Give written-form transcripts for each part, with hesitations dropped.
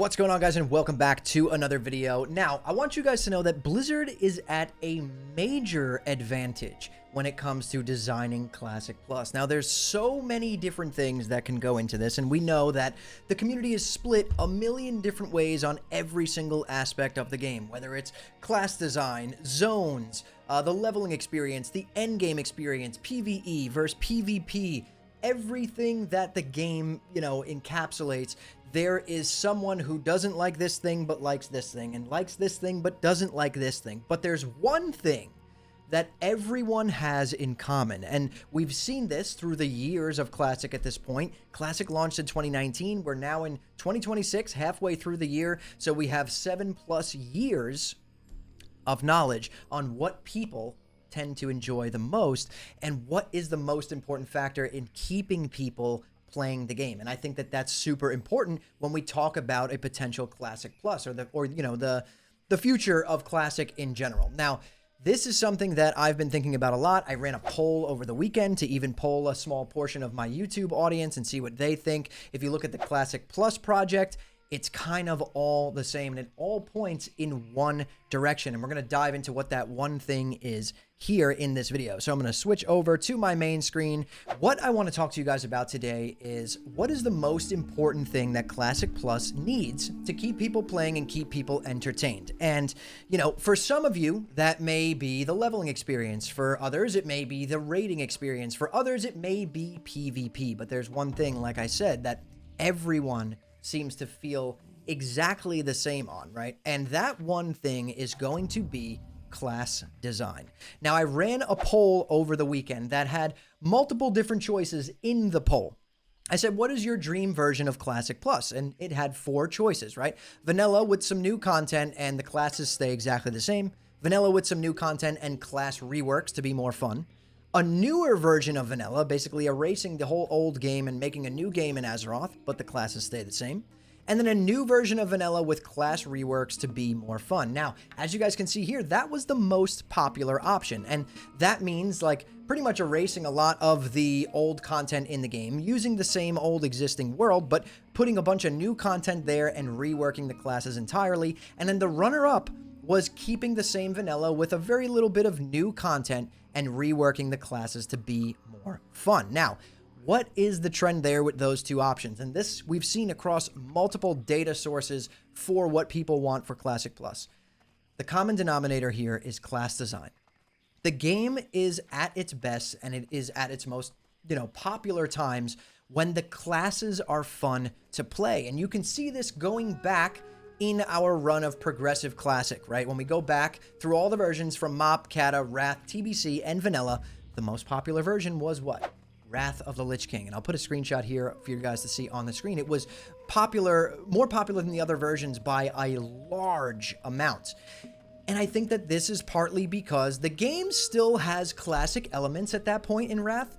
What's going on, guys, and welcome back to another video. Now, I want you guys to know that Blizzard is at a major advantage when it comes to designing Classic Plus. Now, there's so many different things that can go into this, and we know that the community is split a million different ways on every single aspect of the game, whether it's class design, zones, the leveling experience, the endgame experience, PvE versus PvP, everything that the game, encapsulates. There is someone who doesn't like this thing but likes this thing, and likes this thing but doesn't like this thing. But there's one thing that everyone has in common, and we've seen this through the years of Classic at this point. Classic launched in 2019. We're now in 2026, halfway through the year, so we have 7+ years of knowledge on what people tend to enjoy the most and what is the most important factor in keeping people playing the game. And I think that that's super important when we talk about a potential Classic Plus or the future of Classic in general. Now, this is something that I've been thinking about a lot. I ran a poll over the weekend to even poll a small portion of my YouTube audience and see what they think. If you look at the Classic Plus project, it's kind of all the same, and it all points in one direction. And we're going to dive into what that one thing is here in this video. So I'm going to switch over to my main screen. What I want to talk to you guys about today is what is the most important thing that Classic Plus needs to keep people playing and keep people entertained. And, for some of you, that may be the leveling experience. For others, it may be the rating experience. For others, it may be PvP. But there's one thing, like I said, that everyone seems to feel exactly the same on, right? And that one thing is going to be class design. Now, I ran a poll over the weekend that had multiple different choices in the poll. I said, what is your dream version of Classic Plus? And it had 4 choices, right? Vanilla with some new content and the classes stay exactly the same. Vanilla with some new content and class reworks to be more fun. A newer version of Vanilla, basically erasing the whole old game and making a new game in Azeroth, but the classes stay the same. And then a new version of Vanilla with class reworks to be more fun. Now, as you guys can see here, that was the most popular option. And that means pretty much erasing a lot of the old content in the game, using the same old existing world, but putting a bunch of new content there and reworking the classes entirely. And then the runner-up was keeping the same Vanilla with a very little bit of new content and reworking the classes to be more fun. Now, what is the trend there with those two options? And this we've seen across multiple data sources for what people want for Classic Plus. The common denominator here is class design. The game is at its best and it is at its most, popular times when the classes are fun to play. And you can see this going back in our run of Progressive Classic, right? When we go back through all the versions from Mop, Kata, Wrath, TBC, and Vanilla, the most popular version was what? Wrath of the Lich King. And I'll put a screenshot here for you guys to see on the screen. It was more popular than the other versions by a large amount. And I think that this is partly because the game still has classic elements at that point in Wrath,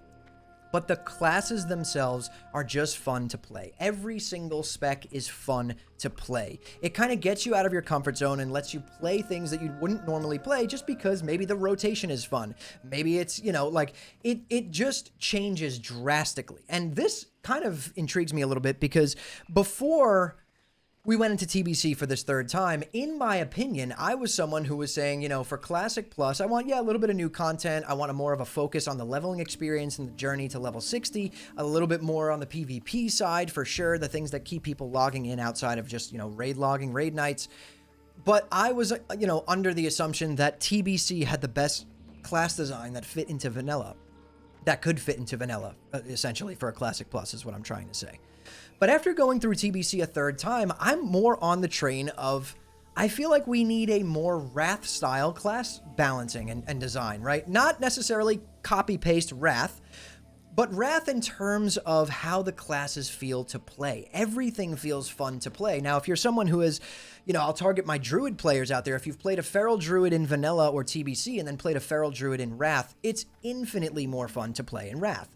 but the classes themselves are just fun to play. Every single spec is fun to play. It kind of gets you out of your comfort zone and lets you play things that you wouldn't normally play just because maybe the rotation is fun. Maybe it's, it just changes drastically. And this kind of intrigues me a little bit because before we went into TBC for this 3rd time. In my opinion, I was someone who was saying, for Classic Plus, I want, a little bit of new content. I want more of a focus on the leveling experience and the journey to level 60, a little bit more on the PvP side for sure, the things that keep people logging in outside of just, raid logging, raid nights. But I was, under the assumption that TBC had the best class design that fit into Vanilla, that could fit into Vanilla, essentially, for a Classic Plus is what I'm trying to say. But after going through TBC a 3rd time, I'm more on the train of, I feel like we need a more Wrath-style class balancing and design, right? Not necessarily copy-paste Wrath, but Wrath in terms of how the classes feel to play. Everything feels fun to play. Now, if you're someone who is, I'll target my Druid players out there. If you've played a Feral Druid in Vanilla or TBC and then played a Feral Druid in Wrath, it's infinitely more fun to play in Wrath.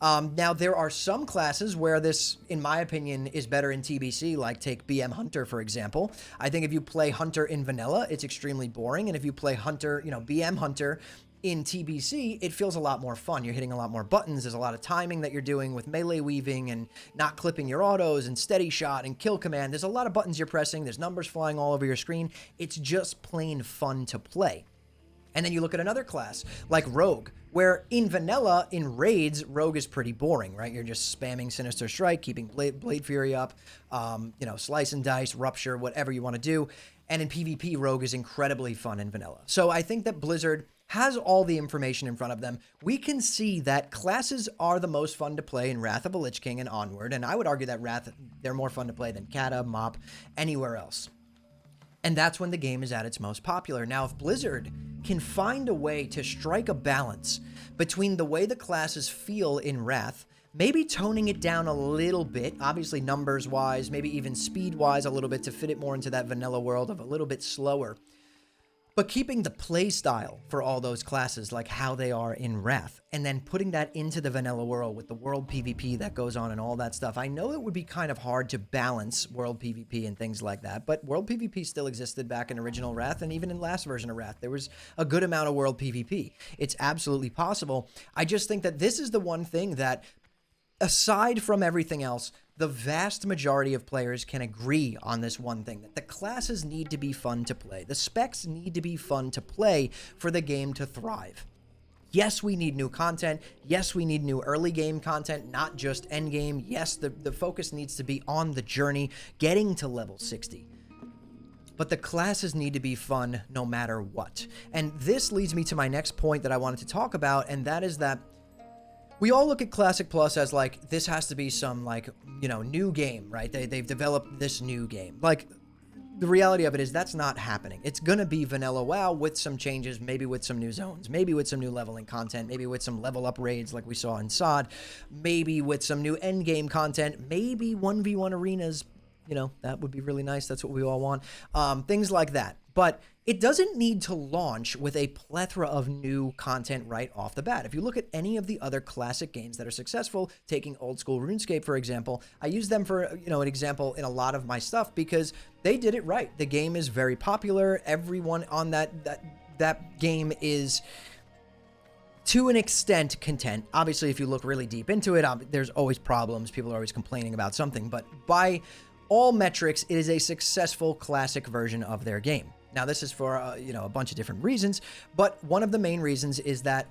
Now, there are some classes where this, in my opinion, is better in TBC, like take BM Hunter, for example. I think if you play Hunter in Vanilla, it's extremely boring. And if you play Hunter, BM Hunter in TBC, it feels a lot more fun. You're hitting a lot more buttons. There's a lot of timing that you're doing with melee weaving and not clipping your autos and steady shot and kill command. There's a lot of buttons you're pressing. There's numbers flying all over your screen. It's just plain fun to play. And then you look at another class like Rogue, where in vanilla, in raids, Rogue is pretty boring, right? You're just spamming Sinister Strike, keeping Blade Fury up, slice and dice, rupture, whatever you want to do. And in PvP, Rogue is incredibly fun in vanilla. So I think that Blizzard has all the information in front of them. We can see that classes are the most fun to play in Wrath of the Lich King and onward. And I would argue that Wrath, they're more fun to play than Kata, Mop, anywhere else. And that's when the game is at its most popular. Now, if Blizzard can find a way to strike a balance between the way the classes feel in Wrath, maybe toning it down a little bit, obviously numbers-wise, maybe even speed-wise a little bit to fit it more into that vanilla world of a little bit slower, but keeping the play style for all those classes like how they are in Wrath, and then putting that into the vanilla world with the world PvP that goes on and all that stuff. I know it would be kind of hard to balance world PvP and things like that, but world PvP still existed back in original Wrath, and even in last version of Wrath, there was a good amount of world PvP. It's absolutely possible. I just think that this is the one thing that, aside from everything else, the vast majority of players can agree on this one thing, that the classes need to be fun to play. The specs need to be fun to play for the game to thrive. Yes, we need new content. Yes, we need new early game content, not just end game. Yes, the focus needs to be on the journey, getting to level 60. But the classes need to be fun no matter what. And this leads me to my next point that I wanted to talk about, and that is that we all look at Classic Plus as like, this has to be some like, new game, right? They've developed this new game. Like, the reality of it is that's not happening. It's going to be vanilla WoW with some changes, maybe with some new zones, maybe with some new leveling content, maybe with some level up raids like we saw in SOD, maybe with some new end game content, maybe 1v1 arenas. That would be really nice. That's what we all want. Things like that. But it doesn't need to launch with a plethora of new content right off the bat. If you look at any of the other classic games that are successful, taking old school RuneScape, for example, I use them for, an example in a lot of my stuff because they did it right. The game is very popular. Everyone on that game is, to an extent, content. Obviously, if you look really deep into it, there's always problems. People are always complaining about something. But by all metrics, it is a successful classic version of their game. Now, this is for, a bunch of different reasons, but one of the main reasons is that,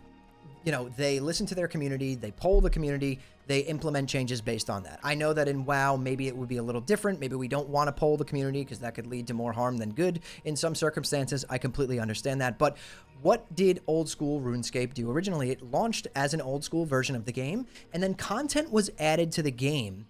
they listen to their community, they poll the community, they implement changes based on that. I know that in WoW, maybe it would be a little different. Maybe we don't want to poll the community because that could lead to more harm than good in some circumstances. I completely understand that. But what did old school RuneScape do originally? It launched as an old school version of the game, and then content was added to the game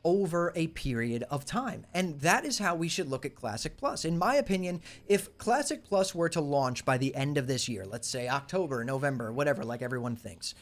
over a period of time. And that is how we should look at Classic Plus. In my opinion, if Classic Plus were to launch by the end of this year, let's say October, November, whatever, like everyone thinks,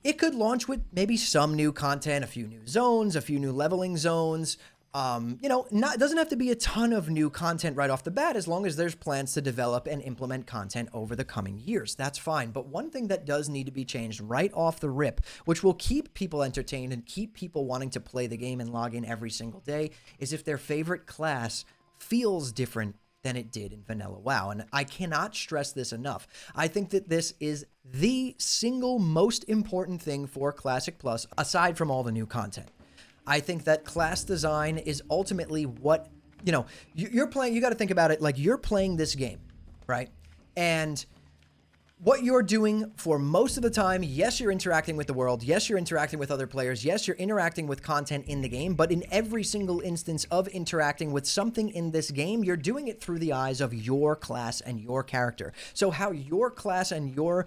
it could launch with maybe some new content, a few new zones, a few new leveling zones. It doesn't have to be a ton of new content right off the bat, as long as there's plans to develop and implement content over the coming years. That's fine. But one thing that does need to be changed right off the rip, which will keep people entertained and keep people wanting to play the game and log in every single day, is if their favorite class feels different than it did in vanilla WoW. And I cannot stress this enough. I think that this is the single most important thing for Classic Plus, aside from all the new content. I think that class design is ultimately what, you're playing. You got to think about it like you're playing this game, right? And what you're doing for most of the time, yes, you're interacting with the world. Yes, you're interacting with other players. Yes, you're interacting with content in the game. But in every single instance of interacting with something in this game, you're doing it through the eyes of your class and your character. So how your class and your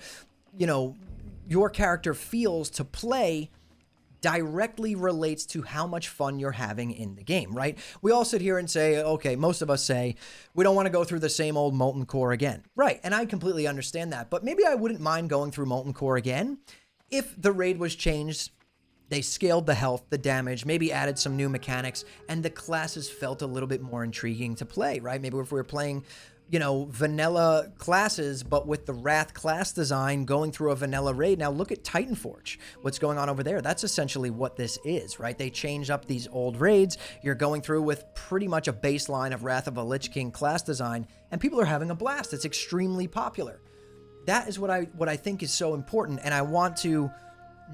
character feels to play directly relates to how much fun you're having in the game, right? We all sit here and say, okay, most of us say, we don't want to go through the same old Molten Core again. Right, and I completely understand that, but maybe I wouldn't mind going through Molten Core again if the raid was changed, they scaled the health, the damage, maybe added some new mechanics, and the classes felt a little bit more intriguing to play, right? Maybe if we were playing vanilla classes, but with the Wrath class design going through a vanilla raid. Now look at Titanforge. What's going on over there? That's essentially what this is, right? They changed up these old raids. You're going through with pretty much a baseline of Wrath of a Lich King class design, and people are having a blast. It's extremely popular. that is what I think is so important, and I want to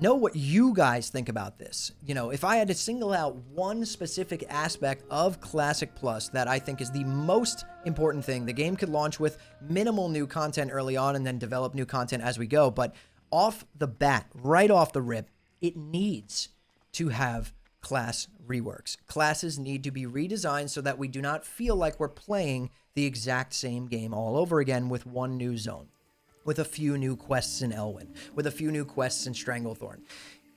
know what you guys think about this. You know, if I had to single out one specific aspect of Classic Plus that I think is the most important thing, the game could launch with minimal new content early on and then develop new content as we go. But off the bat, right off the rip, it needs to have class reworks. Classes need to be redesigned so that we do not feel like we're playing the exact same game all over again with one new zone, with a few new quests in Elwyn, with a few new quests in Stranglethorn.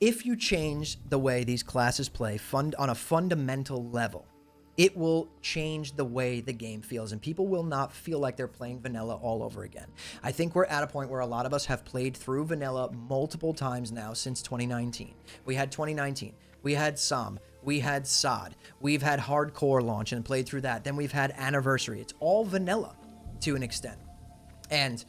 If you change the way these classes play on a fundamental level, it will change the way the game feels, and people will not feel like they're playing vanilla all over again. I think we're at a point where a lot of us have played through vanilla multiple times now since 2019. We had 2019. We had Somme. We had Sod. We've had Hardcore launch and played through that. Then we've had Anniversary. It's all vanilla to an extent. And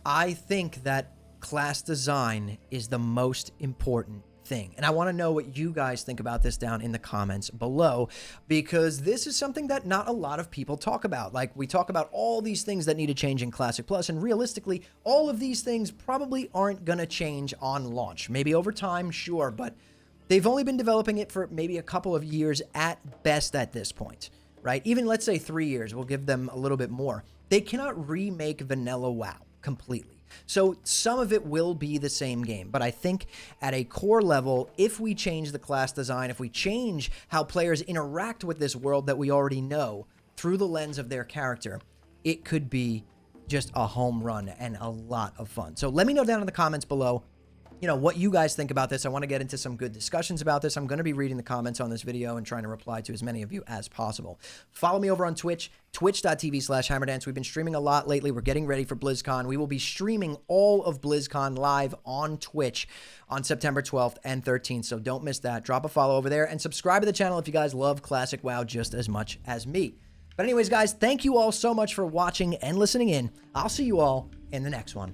I think that class design is the most important thing. And I want to know what you guys think about this down in the comments below, because this is something that not a lot of people talk about. Like, we talk about all these things that need to change in Classic Plus, and realistically, all of these things probably aren't going to change on launch. Maybe over time, sure, but they've only been developing it for maybe a couple of years at best at this point, right? Even let's say 3 years, we'll give them a little bit more. They cannot remake Vanilla WoW completely. So some of it will be the same game, but I think at a core level, if we change the class design, if we change how players interact with this world that we already know through the lens of their character, it could be just a home run and a lot of fun. So let me know down in the comments below, you know, what you guys think about this. I want to get into some good discussions about this. I'm going to be reading the comments on this video and trying to reply to as many of you as possible. Follow me over on Twitch, twitch.tv/HeimerDance. We've been streaming a lot lately. We're getting ready for BlizzCon. We will be streaming all of BlizzCon live on Twitch on September 12th and 13th, so don't miss that. Drop a follow over there and subscribe to the channel if you guys love Classic WoW just as much as me. But anyways, guys, thank you all so much for watching and listening in. I'll see you all in the next one.